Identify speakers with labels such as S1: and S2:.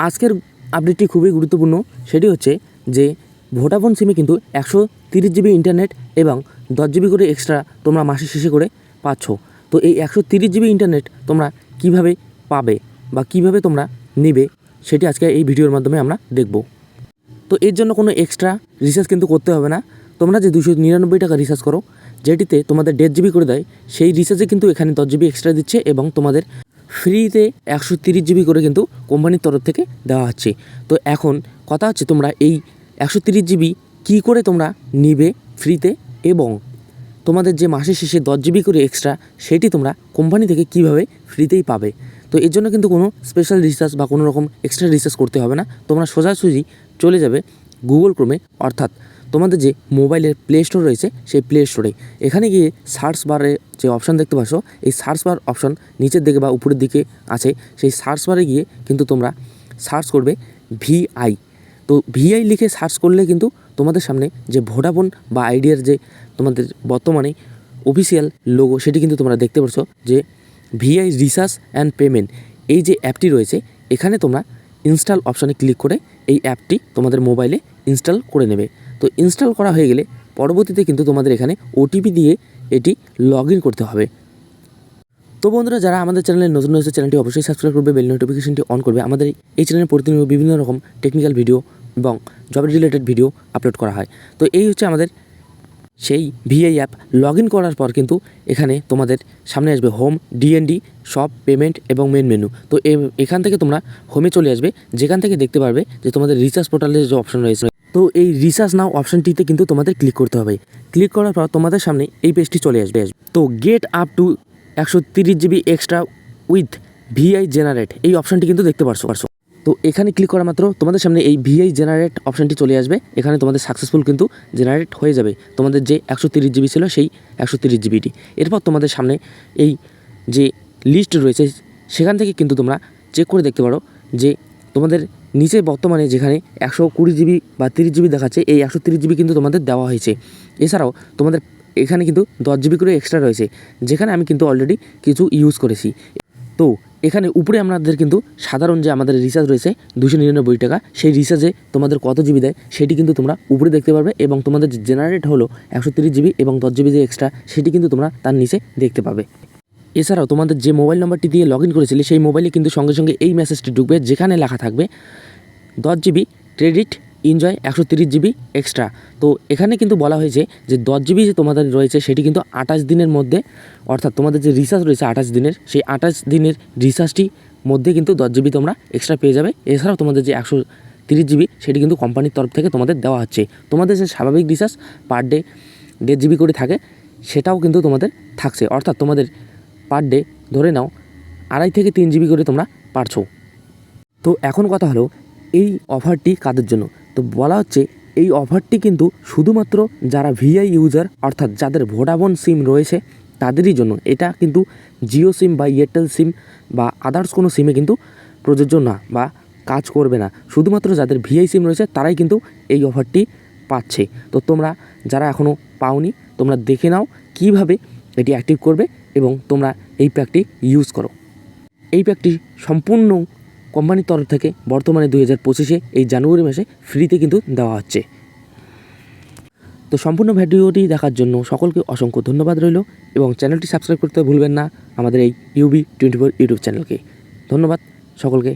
S1: আজকের আপডেটটি খুবই গুরুত্বপূর্ণ। সেটি হচ্ছে যে ভোডাফোন সিমে কিন্তু 130 জিবি ইন্টারনেট এবং 10 জিবি করে এক্সট্রা তোমরা মাসের শেষে করে পাচ্ছ। তো এই 130 জিবি ইন্টারনেট তোমরা কিভাবে পাবে বা কিভাবে তোমরা নেবে সেটি আজকে এই ভিডিওর মাধ্যমে আমরা দেখব। তো এর জন্য কোনো এক্সট্রা রিচার্জ কিন্তু করতে হবে না। তোমরা যে 299 টাকা রিচার্জ করো, যেটিতে তোমাদের 1.5 জিবি করে দেয়, সেই রিচার্জে কিন্তু এখানে 10 জিবি এক্সট্রা দিচ্ছে এবং তোমাদের ফ্রিতে 130 জিবি করে কিন্তু কোম্পানির তরফ থেকে দেওয়া হচ্ছে। তো এখন কথা হচ্ছে তোমরা এই 130 জিবি কী করে তোমরা নিবে ফ্রিতে, এবং তোমাদের যে মাসের শেষে 10 জিবি করে এক্সট্রা সেটি তোমরা কোম্পানি থেকে কিভাবে ফ্রিতেই পাবে। তো এর জন্য কিন্তু কোনো স্পেশাল রিচার্জ বা কোনো রকম এক্সট্রা রিচার্জ করতে হবে না। তোমরা সোজাসুজি চলে যাবে গুগল ক্রোমে, অর্থাৎ তোমাদের যে মোবাইলের প্লে স্টোর রয়েছে সেই প্লে স্টোরে। এখানে গিয়ে সার্চ বারে যে অপশান দেখতে পাচ্ছ, এই সার্চ বার অপশান নিচের দিকে বা উপরের দিকে আছে। সেই সার্চ বারে গিয়ে কিন্তু তোমরা সার্চ করবে ভিআই। তো ভিআই লিখে সার্চ করলে কিন্তু তোমাদের সামনে যে ভোডাফোন বা আইডিয়ার যে তোমাদের বর্তমানে অফিসিয়াল লোগো সেটি কিন্তু তোমরা দেখতে পাচ্ছ, যে ভিআই রিচার্জ অ্যান্ড পেমেন্ট এই যে অ্যাপটি রয়েছে, এখানে তোমরা ইনস্টল অপশানে ক্লিক করে এই অ্যাপটি তোমাদের মোবাইলে ইনস্টল করে নেবে। তো ইনস্টল করা হয়ে গেলে পরবর্তীতে কিন্তু তোমাদের এখানে ওটিপি দিয়ে এটি লগ ইন করতে হবে। তো বন্ধুরা, যারা আমাদের চ্যানেলে নতুন হয়েছে চ্যানেলটি অবশ্যই সাবস্ক্রাইব করবে, বেল নোটিফিকেশনটি অন করবে। আমাদের এই চ্যানেলে প্রতিনিয়ত বিভিন্ন রকম টেকনিক্যাল ভিডিও এবং জব রিলেটেড ভিডিও আপলোড করা হয়। তো এই হচ্ছে আমাদের সেই ভিআই অ্যাপ। লগ ইন করার পর কিন্তু এখানে তোমাদের সামনে আসবে হোম, ডিএনডি, শপ, পেমেন্ট এবং মেন মেনু। তো এখান থেকে তোমরা হোমে চলে আসবে, যেখান থেকে দেখতে পারবে যে তোমাদের রিচার্জ পোর্টালের যে অপশন রয়েছে। তো এই রিচার্জ নাও অপশানটিতে কিন্তু তোমাদের ক্লিক করতে হবে। ক্লিক করার পর তোমাদের সামনে এই পেজটি চলে আসবে। তো get up to 130 GB extra with Vi generate এই অপশানটি কিন্তু দেখতে পারছো। তো এখানে ক্লিক করা মাত্র তোমাদের সামনে এই ভিআই জেনারেট অপশানটি চলে আসবে। এখানে তোমাদের সাকসেসফুল কিন্তু জেনারেট হয়ে যাবে তোমাদের যে 130 জিবি ছিল সেই 130 জিবিটি। এরপর তোমাদের সামনে এই যে লিস্ট রয়েছে সেখান থেকে কিন্তু তোমরা চেক করে দেখতে পারো যে তোমাদের নিচে বর্তমানে যেখানে 120 জিবি বা 30 জিবি দেখাচ্ছে, এই 130 জিবি কিন্তু তোমাদের দেওয়া হয়েছে। এছাড়াও তোমাদের এখানে কিন্তু 10 জিবি করে এক্সট্রা রয়েছে, যেখানে আমি কিন্তু অলরেডি কিছু ইউজ করেছি। তো এখানে উপরে আমাদের কিন্তু সাধারণ যে আমাদের রিচার্জ রয়েছে 299 টাকা, সেই রিচার্জে তোমাদের কত জিবি দেয় সেটি কিন্তু তোমরা উপরে দেখতে পারবে, এবং তোমাদের যে জেনারেট হলো 130 জিবি এবং 10 জিবি যে এক্সট্রা সেটি কিন্তু তোমরা তার নিচে দেখতে পাবে। এছাড়াও তোমাদের যে মোবাইল নাম্বারটি দিয়ে লগ ইন করেছিলে সেই মোবাইলে কিন্তু সঙ্গে সঙ্গে এই মেসেজটি ঢুকবে, যেখানে লেখা থাকবে 10 GB credit enjoy 130 GB extra. তো এখানে কিন্তু বলা হয়েছে যে 10 জিবি যে তোমাদের রয়েছে সেটি কিন্তু 28 দিনের মধ্যে, অর্থাৎ তোমাদের যে রিচার্জ রয়েছে 28 দিনের, সেই 28 দিনের রিচার্জটির মধ্যে কিন্তু 10 জিবি তোমরা এক্সট্রা পেয়ে যাবে। এছাড়াও তোমাদের যে 130 জিবি সেটি কিন্তু কোম্পানির তরফ থেকে তোমাদের দেওয়া হচ্ছে। তোমাদের যে স্বাভাবিক রিচার্জ পার ডে 1.5 জিবি করে থাকে সেটাও কিন্তু তোমাদের থাকছে, অর্থাৎ তোমাদের পার ডে ধরে নাও 2.5 থেকে 3 জিবি করে তোমরা পারছো। তো এখন কথা হলো এই অফারটি কাদের জন্য। তো বলা হচ্ছে এই অফারটি কিন্তু শুধুমাত্র যারা ভিআই ইউজার, অর্থাৎ যাদের ভোডাফোন সিম রয়েছে তাদেরই জন্য। এটা কিন্তু জিও সিম বা এয়ারটেল সিম বা আদার্স কোনো সিমে কিন্তু প্রযোজ্য না বা কাজ করবে না। শুধুমাত্র যাদের ভিআই সিম রয়েছে তারাই কিন্তু এই অফারটি পাচ্ছে। তো তোমরা যারা এখনও পাওনি, তোমরা দেখে নাও কিভাবে এটি অ্যাক্টিভ করবে এবং তোমরা এই প্যাকটি ইউজ করো। এই প্যাকটি সম্পূর্ণ কোম্পানির তরফ থেকে বর্তমানে 2025-এ এই জানুয়ারি মাসে ফ্রিতে কিন্তু দেওয়া হচ্ছে। তো সম্পূর্ণ ভিডিওটি দেখার জন্য সকলকে অসংখ্য ধন্যবাদ রইল, এবং চ্যানেলটি সাবস্ক্রাইব করতে ভুলবেন না আমাদের এই UB24 ইউটিউব চ্যানেলকে। ধন্যবাদ সকলকে।